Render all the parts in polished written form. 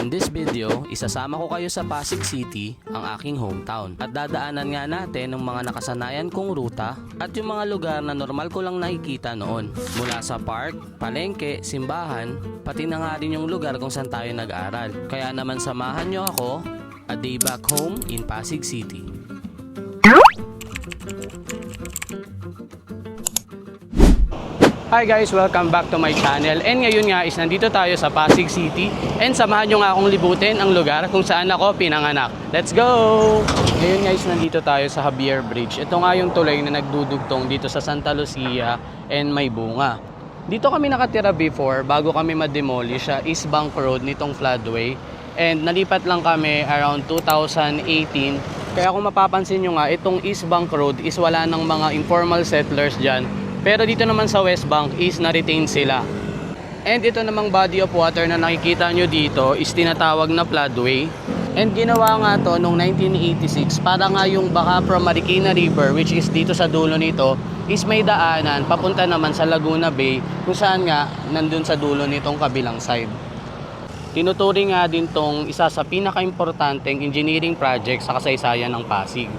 In this video, isasama ko kayo sa Pasig City, ang aking hometown. At dadaanan nga natin ng mga nakasanayan kong ruta at yung mga lugar na normal ko lang nakikita noon. Mula sa park, palengke, simbahan, pati na nga rin yung lugar kung saan tayo nag-aaral. Kaya naman samahan nyo ako, a day back home in Pasig City. Hi guys! Welcome back to my channel. And ngayon nga is nandito tayo sa Pasig City. And samahan nyo nga akong libutin ang lugar kung saan ako pinanganak. Let's go! Ngayon guys, nandito tayo sa Javier Bridge. Ito nga yung tulay na nagdudugtong dito sa Santa Lucia and May Bunga. Dito kami nakatira before bago kami ma-demolish sa East Bank Road nitong floodway. And nalipat lang kami around 2018. Kaya kung mapapansin nyo nga, itong East Bank Road is wala ng mga informal settlers dyan. Pero dito naman sa West Bank is na-retain sila. And ito namang body of water na nakikita nyo dito is tinatawag na floodway. And ginawa nga to noong 1986 para nga yung baka from Marikina River, which is dito sa dulo nito, is may daanan papunta naman sa Laguna Bay kung saan nga nandun sa dulo nitong kabilang side. Tinuturing nga din tong isa sa pinaka-importanteng engineering project sa kasaysayan ng Pasig.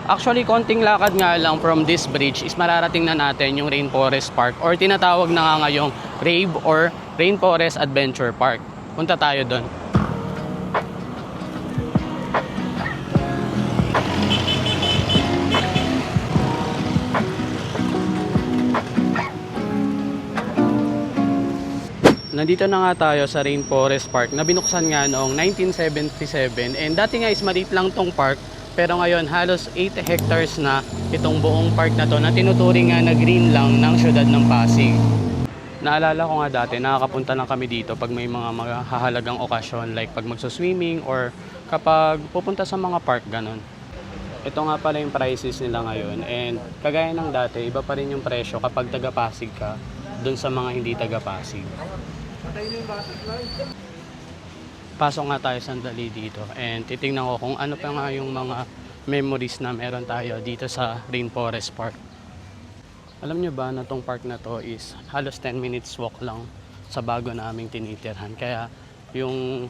Actually, konting lakad nga lang from this bridge is mararating na natin yung Rainforest Park or tinatawag na nga ngayong RAVE or Rainforest Adventure Park. Punta tayo doon. Nandito na nga tayo sa Rainforest Park na binuksan nga noong 1977 and dati nga is maliit lang tong park. Pero ngayon halos 8 hectares na itong buong park na to na tinuturing nga na green lang ng syudad ng Pasig. Naalala ko nga dati nakakapunta lang kami dito pag may mga mahahalagang okasyon like pag magsuswimming or kapag pupunta sa mga park ganon. Ito nga pala yung prices nila ngayon and kagaya ng dati iba pa rin yung presyo kapag taga Pasig ka dun sa mga hindi taga Pasig. Pasok nga tayo sandali dito and titingnan ko kung ano pa nga yung mga memories na meron tayo dito sa Rainforest Park. Alam nyo ba na tong park na to is halos 10 minutes walk lang sa bago naming tinitirhan. Kaya yung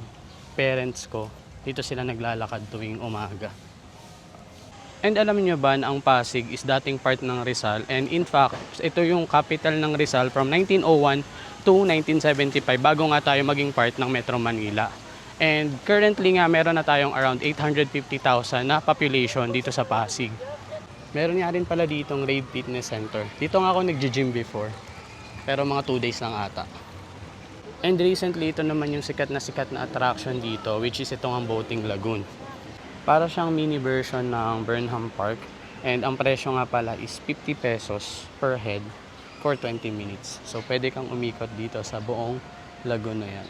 parents ko, dito sila naglalakad tuwing umaga. And alam nyo ba na ang Pasig is dating part ng Rizal and in fact, ito yung capital ng Rizal from 1901 to 1975 bago nga tayo maging part ng Metro Manila. And currently nga meron na tayong around 850,000 na population dito sa Pasig. Meron nga rin pala ditong Rave Fitness Center. Dito nga ako nag-gym before. Pero mga 2 days lang ata. And recently ito naman yung sikat na attraction dito which is itong ang Boating Lagoon. Para siyang mini version ng Burnham Park. And ang presyo nga pala is 50 pesos per head for 20 minutes. So pwede kang umikot dito sa buong lagoon na yan.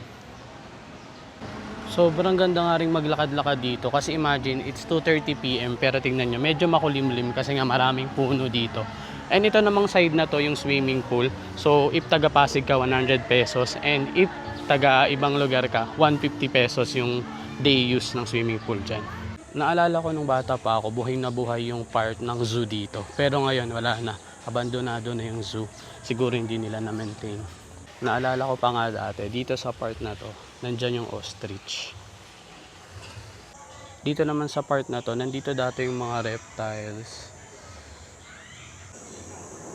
Sobrang ganda nga rin maglakad-lakad dito kasi imagine it's 2:30 PM pero tingnan nyo medyo makulimlim kasi nga maraming puno dito. And ito namang side na to yung swimming pool. So if taga Pasig ka 100 pesos and if taga ibang lugar ka 150 pesos yung day use ng swimming pool dyan. Naalala ko nung bata pa ako buhay na buhay yung part ng zoo dito pero ngayon wala na, abandonado na yung zoo. Siguro hindi nila na-maintain. Naalala ko pa nga dati dito sa part na to nandyan yung ostrich. Dito naman sa part na to, nandito dati yung mga reptiles.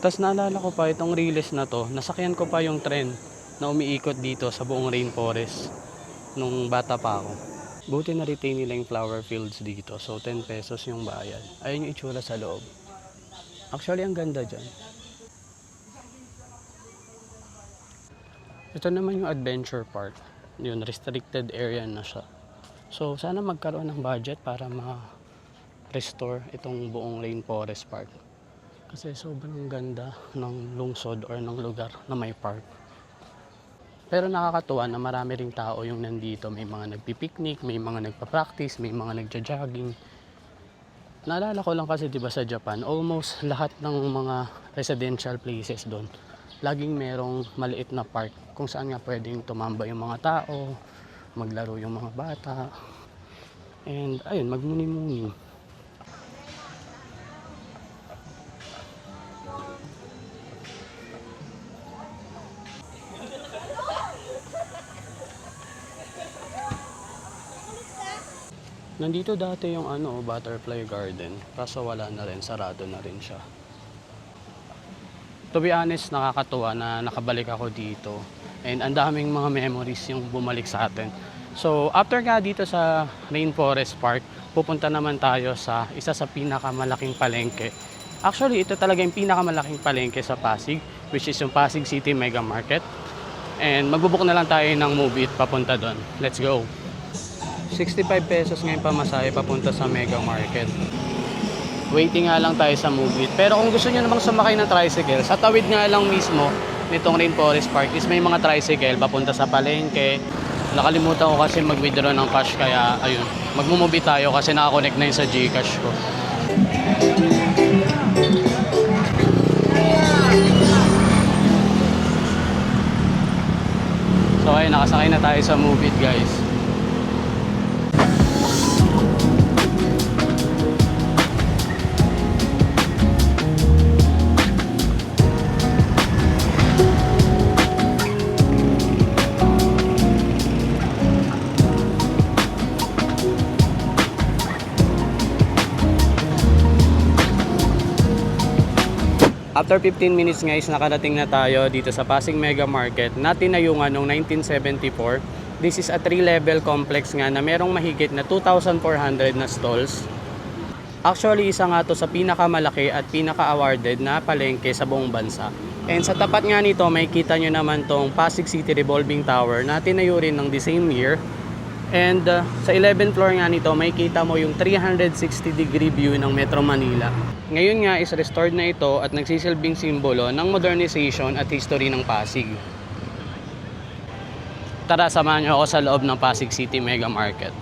Tapos naalala ko pa itong riles na to, nasakyan ko pa yung tren na umiikot dito sa buong rainforest nung bata pa ako. Buti na retain nila yung flower fields dito, so 10 pesos yung bayad. Ayun yung itsura sa loob. Actually, ang ganda dyan. Ito naman yung adventure park. Yun, restricted area na siya. So, sana magkaroon ng budget para ma-restore itong buong Rainforest Park. Kasi sobrang ganda ng lungsod or ng lugar na may park. Pero nakakatuwa na marami ring tao yung nandito. May mga nagpipiknik, may mga nagpa-practice, may mga nagja-jogging. Naalala ko lang kasi diba sa Japan, almost lahat ng mga residential places doon laging merong maliit na park kung saan nga pwedeng tumambay yung mga tao, maglaro yung mga bata, and ayun, magmuni-muni. Nandito dati yung butterfly garden. Kaso wala na rin, sarado na rin siya. To be honest, nakakatuwa na nakabalik ako dito. And ang daming mga memories yung bumalik sa atin. So, after nga dito sa Rainforest Park, pupunta naman tayo sa isa sa pinakamalaking palengke. Actually, ito talaga yung pinakamalaking palengke sa Pasig, which is yung Pasig City Mega Market. And magbubuk na lang tayo ng Move It papunta doon. Let's go! 65 pesos ngayon pamasahe papunta sa Mega Market. Waiting nga lang tayo sa Move It. Pero kung gusto nyo namang sumakay ng tricycle, sa tawid nga lang mismo nitong Rainforest Park is may mga tricycle papunta sa palengke. Nakalimutan ko kasi mag-withdraw ng cash kaya ayun, mag-move it tayo kasi nakakonect na yun sa GCash ko. So ayun, nakasakay na tayo sa Move It, guys. After 15 minutes guys, nakarating na tayo dito sa Pasig Mega Market na tinayungan noong 1974. This is a 3-level complex nga na merong mahigit na 2,400 na stalls. Actually, isa nga to sa pinakamalaki at pinaka-awarded na palengke sa buong bansa. And sa tapat nga nito, may kita nyo naman tong Pasig City Revolving Tower na tinayo rin ng the same year. And sa 11th floor nga nito, may kita mo yung 360-degree view ng Metro Manila. Ngayon nga is restored na ito at nagsisilbing simbolo ng modernization at history ng Pasig. Tara, samahan nyo ako sa loob ng Pasig City Mega Market.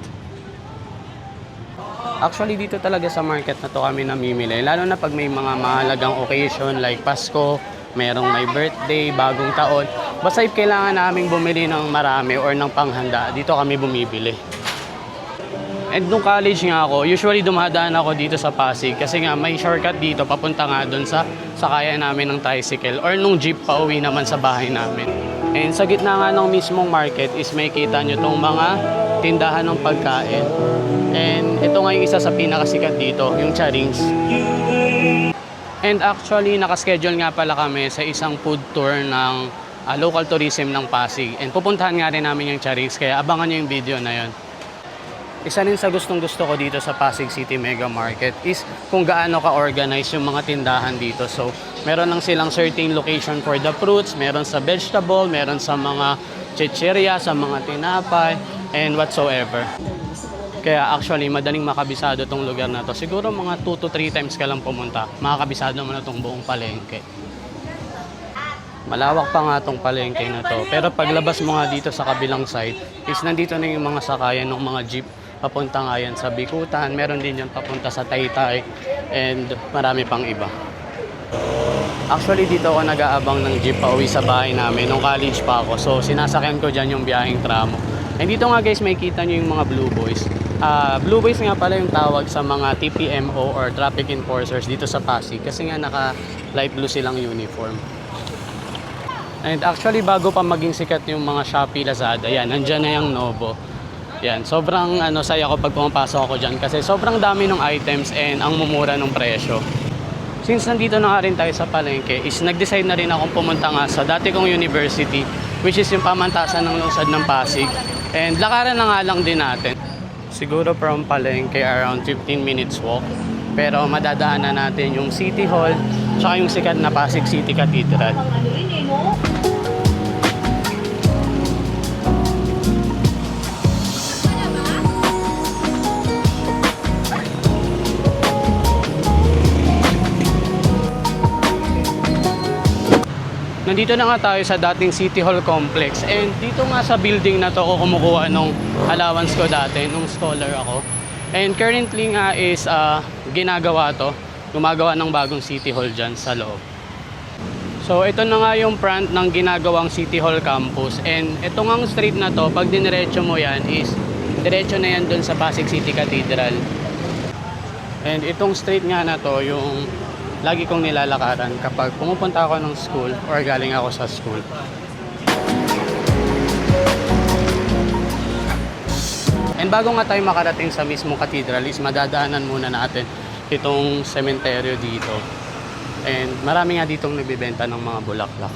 Actually, dito talaga sa market na to kami namimili. Lalo na pag may mga mahalagang occasion like Pasko, merong may birthday, bagong taon. Basta if kailangan naming bumili ng marami or ng panghanda, dito kami bumibili. And nung college nga ako, usually dumadaan ako dito sa Pasig kasi nga may shortcut dito papunta nga doon sa sakayan namin ng tricycle or nung jeep pa uwi naman sa bahay namin. And sa gitna nga ng mismong market is may kita nyo tong mga tindahan ng pagkain. And ito nga yung isa sa pinakasikat dito, yung Charings. And actually, nakaschedule nga pala kami sa isang food tour ng local tourism ng Pasig. And pupuntahan nga rin namin yung Charings, kaya abangan nyo yung video na yon. Isa rin sa gustong-gusto ko dito sa Pasig City Mega Market is kung gaano ka-organize yung mga tindahan dito. So, meron lang silang certain location for the fruits, meron sa vegetable, meron sa mga chichirya, sa mga tinapay, and whatsoever. Kaya actually, madaling makabisado tong lugar na to. Siguro mga 2 to 3 times ka lang pumunta, makakabisado mo na tong buong palengke. Malawak pa nga tong palengke na to. Pero paglabas mo nga dito sa kabilang side, is nandito na yung mga sakayan ng mga jeep. Papunta nga yan sa Bikutan, meron din yan papunta sa Taytay, and marami pang iba. Actually, dito ako nag-aabang ng jeep pa uwi sa bahay namin nung college pa ako. So, sinasakyan ko dyan yung biyaheng tramo. And dito nga guys, may kita nyo yung mga Blue Boys. Blue Boys nga pala yung tawag sa mga TPMO or Traffic Enforcers dito sa Pasig. Kasi nga naka light blue silang uniform. And actually, bago pa maging sikat yung mga Shopee, Lazada, yan, nandyan na yung Novo. Yan, sobrang saya ko pag pumapasok ako dyan kasi sobrang dami ng items and ang mumura ng presyo. Since nandito na nga rin tayo sa palengke, is nag-decide na rin akong pumunta nga sa dati kong university, which is yung pamantasan ng lungsod ng Pasig. And lakaran na nga lang din natin. Siguro from palengke around 15 minutes walk. Pero madadaanan natin yung City Hall, tsaka yung sikat na Pasig City Cathedral. Nandito na nga tayo sa dating City Hall Complex and dito nga sa building na to ako kumukuha nung allowance ko dati, nung scholar ako. And currently nga is ginagawa to, gumagawa ng bagong City Hall dyan sa loob. So ito na nga yung front ng ginagawang City Hall Campus and ito nga street na to, pag diniretso mo yan is diretso na yan dun sa Pasig City Cathedral. And itong street nga na to yung lagi kong nilalakaran kapag pumupunta ako ng school or galing ako sa school. And And bago nga tayo makarating sa mismong cathedral is madadaanan muna natin itong sementeryo dito. And marami nga ditong nagbibenta ng mga bulaklak.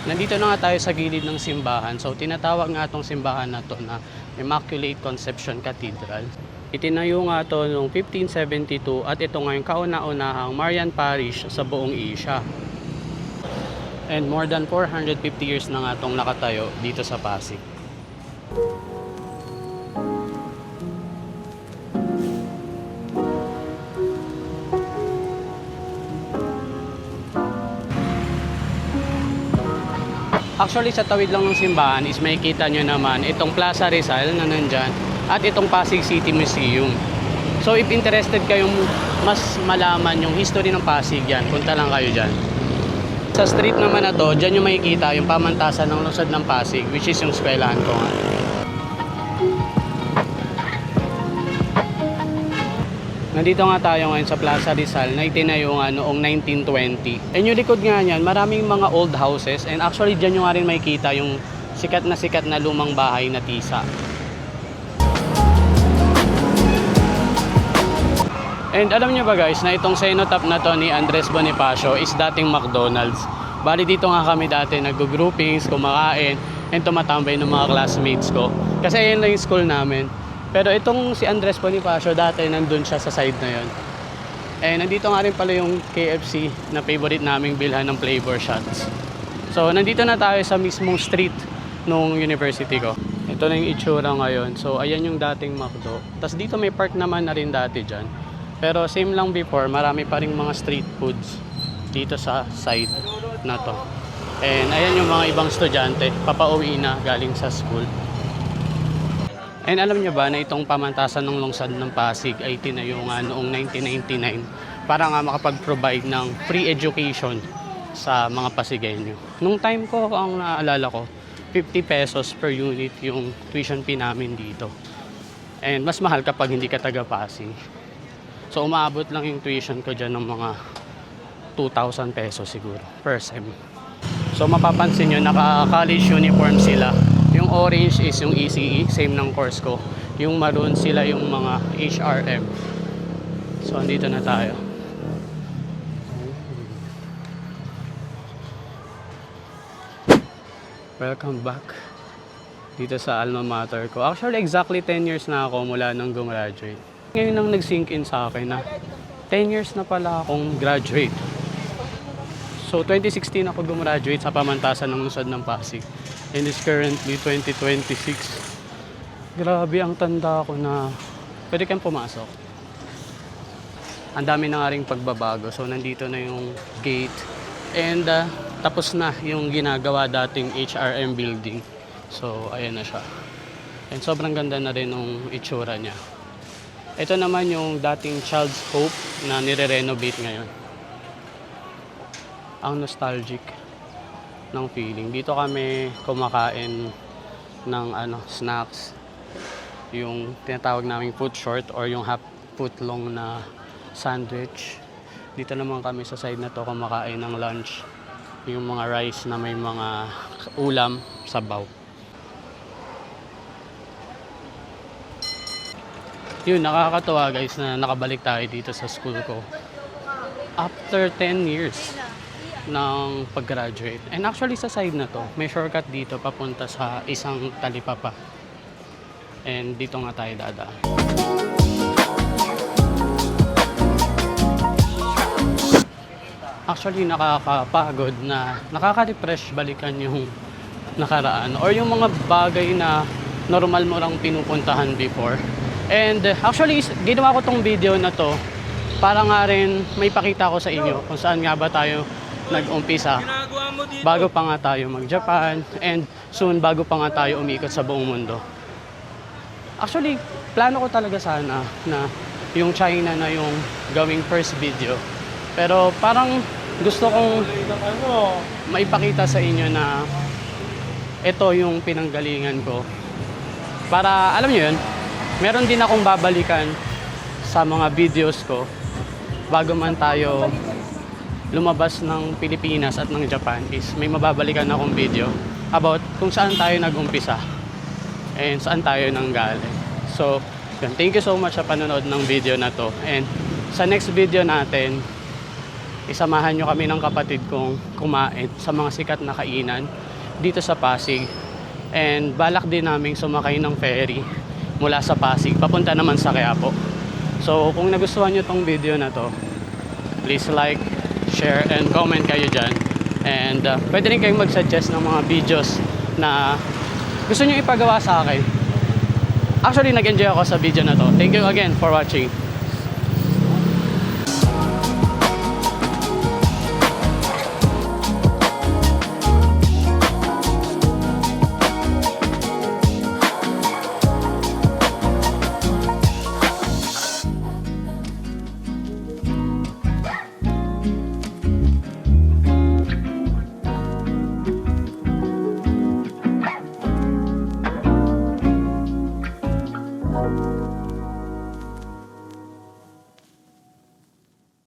Nandito na nga tayo sa gilid ng simbahan. So tinatawag nga itong simbahan na to na Immaculate Conception Cathedral. Itinayo nga ito noong 1572 at ito nga yung kauna-unahang Marian Parish sa buong Asia. And more than 450 years na nga itong nakatayo dito sa Pasig. Actually, sa tawid lang ng simbahan is makikita nyo naman itong Plaza Rizal na nandyan at itong Pasig City Museum. So, if interested kayong mas malaman yung history ng Pasig yan, punta lang kayo dyan. Sa street naman na to, dyan yung makikita yung pamantasan ng lungsod ng Pasig, which is yung eskwelahan ko nga. Nandito nga tayo ngayon sa Plaza Rizal na itinayo nga noong 1920. And yung likod nga niyan, maraming mga old houses and actually dyan yung nga rin makikita yung sikat na lumang bahay na tisa. And alam nyo ba guys na itong cenotaph na to ni Andres Bonifacio is dating McDonald's. Bali dito nga kami dati nag-groupings, kumakain, and tumatambay ng mga classmates ko. Kasi ayun lang yung school namin. Pero itong si Andres Bonifacio dati nandun siya sa side na yon. Eh nandito nga rin pala yung KFC na favorite naming bilhan ng flavor shots. So nandito na tayo sa mismong street nung university ko. Ito na yung itsura ngayon. So ayan yung dating McDo. Tapos dito may park naman na rin dati dyan. Pero same lang before, marami pa ring mga street foods dito sa side na to. And ayan yung mga ibang estudyante, papauwi na galing sa school. And alam nyo ba na itong pamantasan ng lungsod ng Pasig ay tinayo nga noong 1999 para nga makapag-provide ng free education sa mga Pasigueño. Nung time ko, ang naalala ko, 50 pesos per unit yung tuition fee namin dito. And mas mahal kapag hindi ka taga Pasig. So umaabot lang yung tuition ko dyan ng mga 2,000 pesos siguro per sem. So mapapansin nyo, naka-college uniform sila. Yung orange is yung ECE, same ng course ko. Yung maroon sila yung mga HRM. So andito na tayo. Welcome back dito sa alma mater ko. Actually, exactly 10 years na ako mula nang gumraduate. Ngayon nang nag-sink in sa akin na 10 years na pala akong graduate. So 2016 ako gumraduate sa pamantasan ng lungsod ng Pasig. And it's currently 2026. Grabe, ang tanda ko na pwede kang pumasok. Ang dami na nga ring pagbabago. So nandito na yung gate. And tapos na yung ginagawa dating HRM building. So ayan na siya. And sobrang ganda na rin ng itsura niya. Ito naman yung dating Child's Hope na nire-renovate ngayon. Ang nostalgic ng feeling. Dito kami kumakain ng snacks. Yung tinatawag naming foot short or yung half foot long na sandwich. Dito naman kami sa side na to kumakain ng lunch. Yung mga rice na may mga ulam, sabaw. Yun, nakakatuwa guys na nakabalik tayo dito sa school ko. After 10 years ng pag-graduate. And actually sa side na to, may shortcut dito papunta sa isang talipapa. And dito nga tayo dadaan. Actually nakakapagod na nakaka-refresh balikan yung nakaraan or yung mga bagay na normal mo lang pinupuntahan before. And actually ginawa ko tong video na to para nga rin may pakita ko sa inyo kung saan nga ba tayo nag-umpisa bago pa nga tayo mag-Japan and soon bago pa nga tayo umiikot sa buong mundo. Actually, plano ko talaga sana na yung China na yung gawing first video. Pero parang gusto kong maipakita sa inyo na ito yung pinanggalingan ko. Para, alam nyo yun, meron din akong babalikan sa mga videos ko bago man tayo lumabas ng Pilipinas at ng Japan is may mababalikan akong video about kung saan tayo nag-umpisa and saan tayo nanggaling. So, yun, thank you so much sa panonood ng video na to. And sa next video natin, isamahan nyo kami ng kapatid kong kumain sa mga sikat na kainan dito sa Pasig. And balak din naming sumakay ng ferry mula sa Pasig papunta naman sa Quiapo. So, kung nagustuhan nyo tong video na to, please like, share, and comment kayo dyan. And pwede rin kayong mag-suggest ng mga videos na gusto nyo ipagawa sa akin. Actually, nag-enjoy ako sa video na to. Thank you again for watching.